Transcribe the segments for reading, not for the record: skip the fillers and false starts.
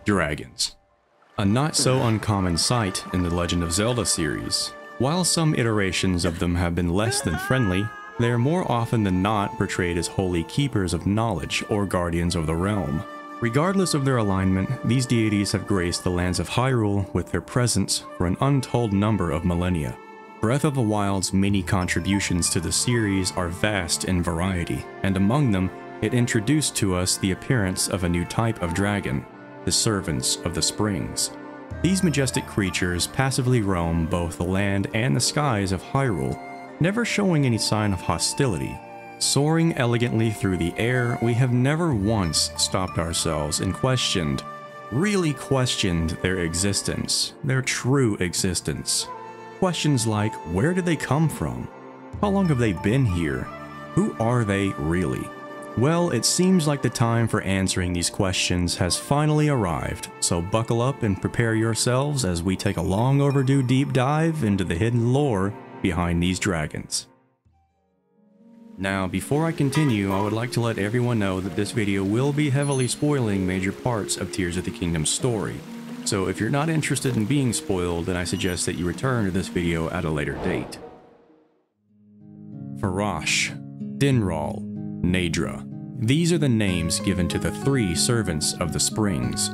dragons. A not so uncommon sight in the Legend of Zelda series. While some iterations of them have been less than friendly, they are more often than not portrayed as holy keepers of knowledge or guardians of the realm. Regardless of their alignment, these deities have graced the lands of Hyrule with their presence for an untold number of millennia. Breath of the Wild's many contributions to the series are vast in variety, and among them, it introduced to us the appearance of a new type of dragon, the Servants of the Springs. These majestic creatures passively roam both the land and the skies of Hyrule, never showing any sign of hostility. Soaring elegantly through the air, we have never once stopped ourselves and really questioned their existence, their true existence. Questions like, where did they come from? How long have they been here? Who are they really? Well, it seems like the time for answering these questions has finally arrived, so buckle up and prepare yourselves as we take a long overdue deep dive into the hidden lore behind these dragons. Now, before I continue, I would like to let everyone know that this video will be heavily spoiling major parts of Tears of the Kingdom's story. So if you're not interested in being spoiled, then I suggest that you return to this video at a later date. Farash, Dinral, Nadra. These are the names given to the three Servants of the Springs.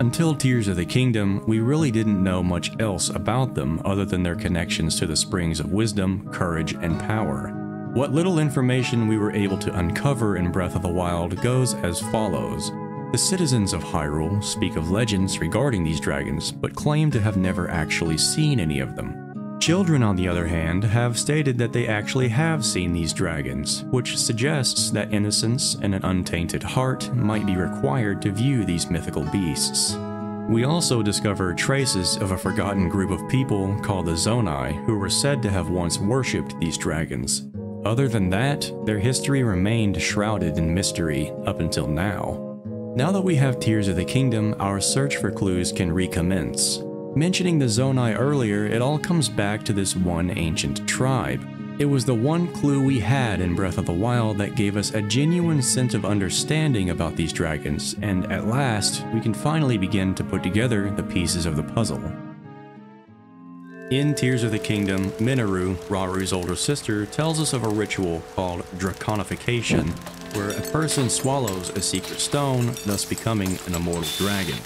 Until Tears of the Kingdom, we really didn't know much else about them other than their connections to the Springs of Wisdom, Courage, and Power. What little information we were able to uncover in Breath of the Wild goes as follows. The citizens of Hyrule speak of legends regarding these dragons, but claim to have never actually seen any of them. Children, on the other hand, have stated that they actually have seen these dragons, which suggests that innocence and an untainted heart might be required to view these mythical beasts. We also discover traces of a forgotten group of people called the Zonai, who were said to have once worshipped these dragons. Other than that, their history remained shrouded in mystery up until now. Now that we have Tears of the Kingdom, our search for clues can recommence. Mentioning the Zonai earlier, it all comes back to this one ancient tribe. It was the one clue we had in Breath of the Wild that gave us a genuine sense of understanding about these dragons, and at last, we can finally begin to put together the pieces of the puzzle. In Tears of the Kingdom, Mineru, Raru's older sister, tells us of a ritual called Draconification, where a person swallows a secret stone, thus becoming an immortal dragon.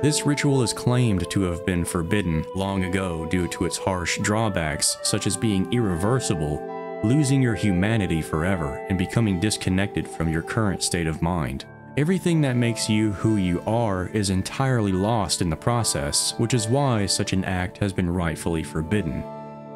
This ritual is claimed to have been forbidden long ago due to its harsh drawbacks, such as being irreversible, losing your humanity forever, and becoming disconnected from your current state of mind. Everything that makes you who you are is entirely lost in the process, which is why such an act has been rightfully forbidden.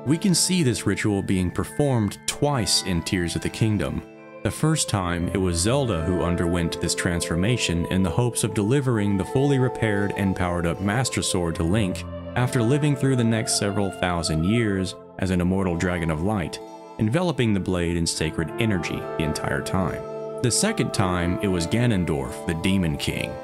We can see this ritual being performed twice in Tears of the Kingdom. The first time, it was Zelda who underwent this transformation in the hopes of delivering the fully repaired and powered up Master Sword to Link after living through the next several thousand years as an immortal dragon of light, enveloping the blade in sacred energy the entire time. The second time, it was Ganondorf, the Demon King.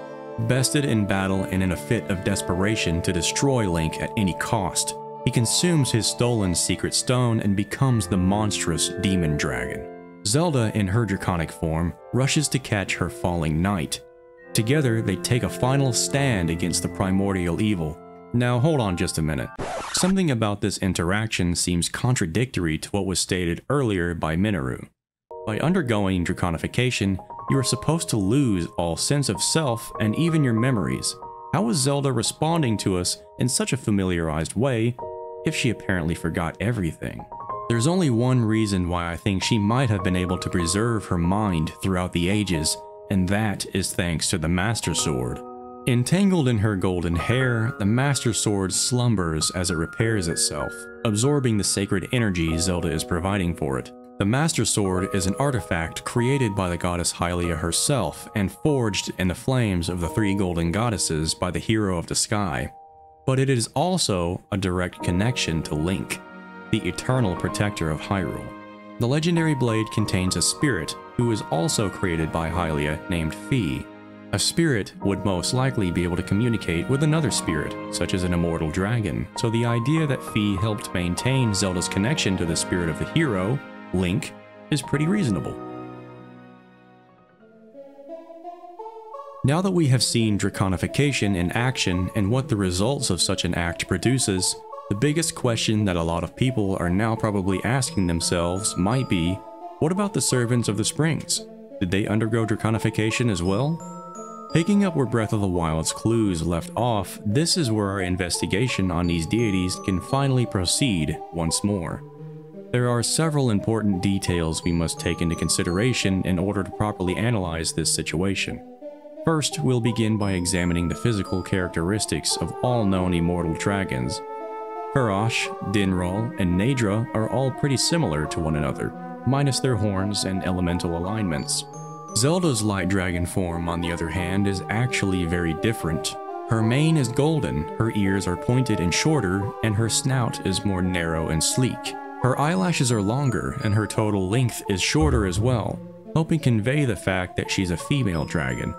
Bested in battle and in a fit of desperation to destroy Link at any cost, he consumes his stolen secret stone and becomes the monstrous demon dragon. Zelda, in her draconic form, rushes to catch her falling knight. Together, they take a final stand against the primordial evil. Now hold on just a minute. Something about this interaction seems contradictory to what was stated earlier by Mineru. By undergoing Draconification, you are supposed to lose all sense of self and even your memories. How is Zelda responding to us in such a familiarized way if she apparently forgot everything? There's only one reason why I think she might have been able to preserve her mind throughout the ages, and that is thanks to the Master Sword. Entangled in her golden hair, the Master Sword slumbers as it repairs itself, absorbing the sacred energy Zelda is providing for it. The Master Sword is an artifact created by the goddess Hylia herself and forged in the flames of the three golden goddesses by the hero of the sky. But it is also a direct connection to Link, the eternal protector of Hyrule. The legendary blade contains a spirit who is also created by Hylia named Fi. A spirit would most likely be able to communicate with another spirit, such as an immortal dragon, so the idea that Fi helped maintain Zelda's connection to the spirit of the hero, Link, is pretty reasonable. Now that we have seen Draconification in action and what the results of such an act produces, the biggest question that a lot of people are now probably asking themselves might be, what about the Servants of the Springs? Did they undergo Draconification as well? Picking up where Breath of the Wild's clues left off, this is where our investigation on these deities can finally proceed once more. There are several important details we must take into consideration in order to properly analyze this situation. First, we'll begin by examining the physical characteristics of all known immortal dragons. Kurash, Dinral, and Naydra are all pretty similar to one another, minus their horns and elemental alignments. Zelda's light dragon form, on the other hand, is actually very different. Her mane is golden, her ears are pointed and shorter, and her snout is more narrow and sleek. Her eyelashes are longer, and her total length is shorter as well, helping convey the fact that she's a female dragon.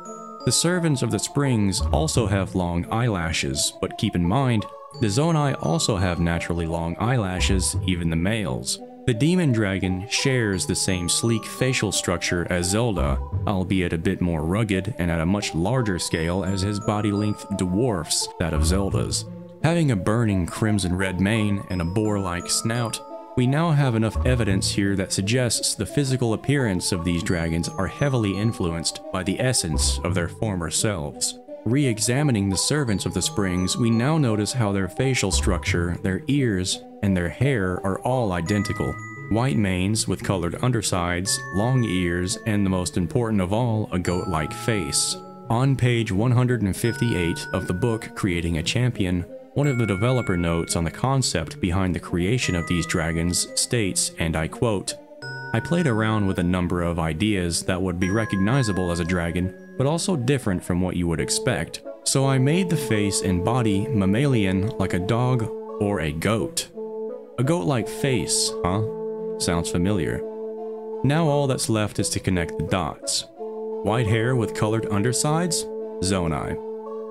The Servants of the Springs also have long eyelashes, but keep in mind, the zonai also have naturally long eyelashes, even the males. The demon dragon shares the same sleek facial structure as Zelda, albeit a bit more rugged and at a much larger scale as his body length dwarfs that of Zelda's. Having a burning crimson red mane and a boar-like snout, we now have enough evidence here that suggests the physical appearance of these dragons are heavily influenced by the essence of their former selves. Re-examining the Servants of the Springs, we now notice how their facial structure, their ears, and their hair are all identical. White manes with colored undersides, long ears, and the most important of all, a goat-like face. On page 158 of the book Creating a Champion, one of the developer notes on the concept behind the creation of these dragons states, and I quote, "I played around with a number of ideas that would be recognizable as a dragon, but also different from what you would expect. So I made the face and body mammalian like a dog or a goat." A goat-like face, huh? Sounds familiar. Now all that's left is to connect the dots. White hair with colored undersides? Zonai.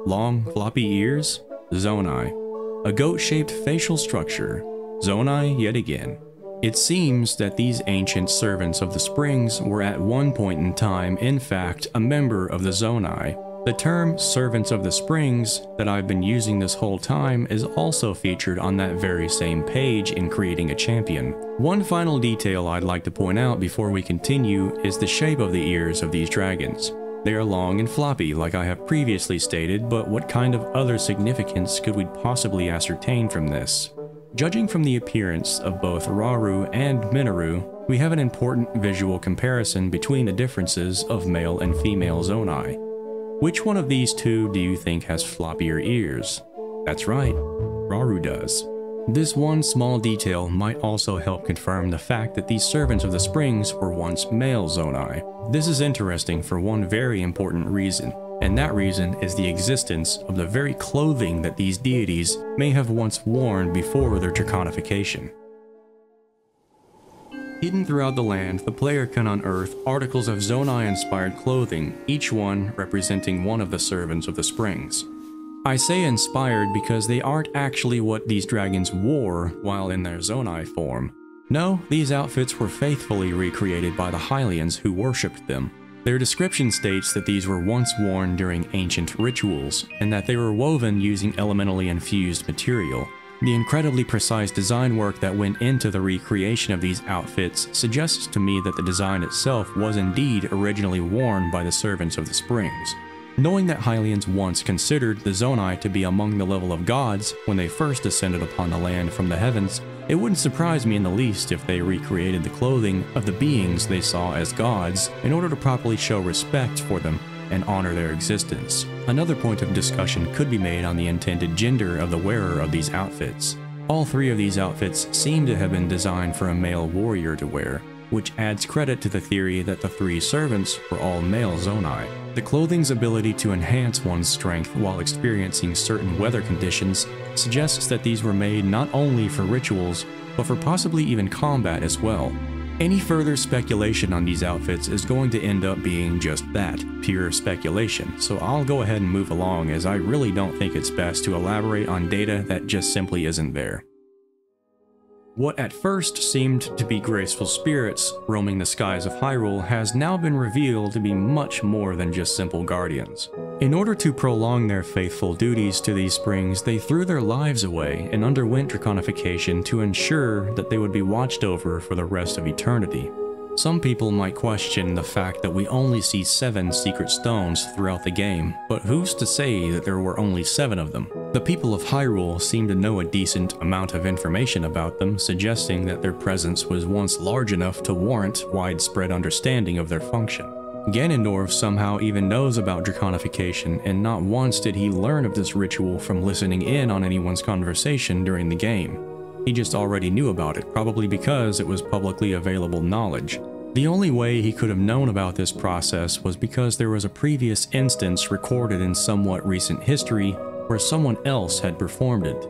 Long, floppy ears? Zonai. A goat-shaped facial structure? Zonai yet again. It seems that these ancient Servants of the Springs were at one point in time, in fact, a member of the zonai. The term Servants of the Springs that I've been using this whole time is also featured on that very same page in Creating a Champion. One final detail I'd like to point out before we continue is the shape of the ears of these dragons. They are long and floppy like I have previously stated, but what kind of other significance could we possibly ascertain from this? Judging from the appearance of both Rauru and Minoru, we have an important visual comparison between the differences of male and female zonai. Which one of these two do you think has floppier ears? That's right, Rauru does. This one small detail might also help confirm the fact that these Servants of the Springs were once male zonai. This is interesting for one very important reason, and that reason is the existence of the very clothing that these deities may have once worn before their Draconification. Hidden throughout the land, the player can unearth articles of zonai-inspired clothing, each one representing one of the Servants of the Springs. I say inspired because they aren't actually what these dragons wore while in their zonai form. No, these outfits were faithfully recreated by the Hylians who worshipped them. Their description states that these were once worn during ancient rituals, and that they were woven using elementally infused material. The incredibly precise design work that went into the recreation of these outfits suggests to me that the design itself was indeed originally worn by the Servants of the Springs. Knowing that Hylians once considered the zonai to be among the level of gods when they first descended upon the land from the heavens, it wouldn't surprise me in the least if they recreated the clothing of the beings they saw as gods in order to properly show respect for them and honor their existence. Another point of discussion could be made on the intended gender of the wearer of these outfits. All three of these outfits seem to have been designed for a male warrior to wear, which adds credit to the theory that the three servants were all male zonai. The clothing's ability to enhance one's strength while experiencing certain weather conditions suggests that these were made not only for rituals, but for possibly even combat as well. Any further speculation on these outfits is going to end up being just that, pure speculation, so I'll go ahead and move along as I really don't think it's best to elaborate on data that just simply isn't there. What at first seemed to be graceful spirits roaming the skies of Hyrule has now been revealed to be much more than just simple guardians. In order to prolong their faithful duties to these springs, they threw their lives away and underwent Draconification to ensure that they would be watched over for the rest of eternity. Some people might question the fact that we only see 7 secret stones throughout the game, but who's to say that there were only 7 of them? The people of Hyrule seem to know a decent amount of information about them, suggesting that their presence was once large enough to warrant widespread understanding of their function. Ganondorf somehow even knows about Draconification, and not once did he learn of this ritual from listening in on anyone's conversation during the game. He just already knew about it, probably because it was publicly available knowledge. The only way he could have known about this process was because there was a previous instance recorded in somewhat recent history where someone else had performed it.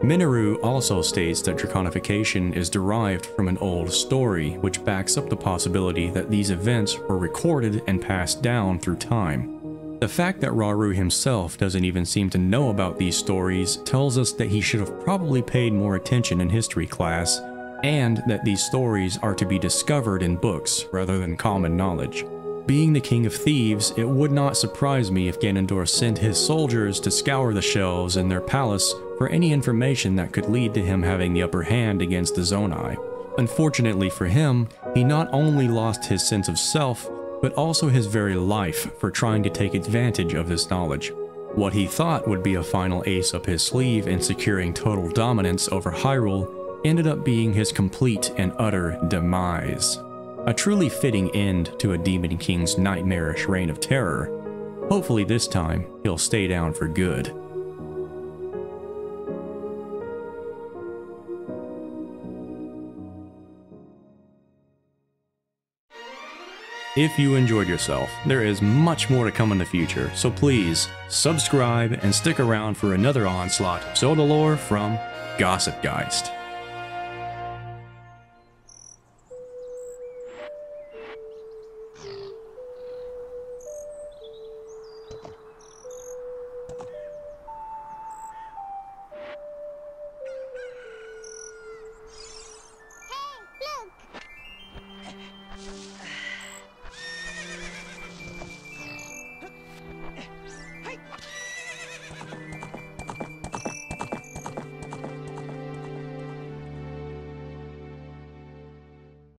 Minoru also states that Draconification is derived from an old story, which backs up the possibility that these events were recorded and passed down through time. The fact that Rauru himself doesn't even seem to know about these stories tells us that he should have probably paid more attention in history class, and that these stories are to be discovered in books rather than common knowledge. Being the king of thieves, it would not surprise me if Ganondorf sent his soldiers to scour the shelves in their palace for any information that could lead to him having the upper hand against the zonai. Unfortunately for him, he not only lost his sense of self, but also his very life for trying to take advantage of this knowledge. What he thought would be a final ace up his sleeve in securing total dominance over Hyrule ended up being his complete and utter demise. A truly fitting end to a Demon King's nightmarish reign of terror. Hopefully this time, he'll stay down for good. If you enjoyed yourself, there is much more to come in the future, so please subscribe and stick around for another onslaught of Zelda lore from Gossipgeist.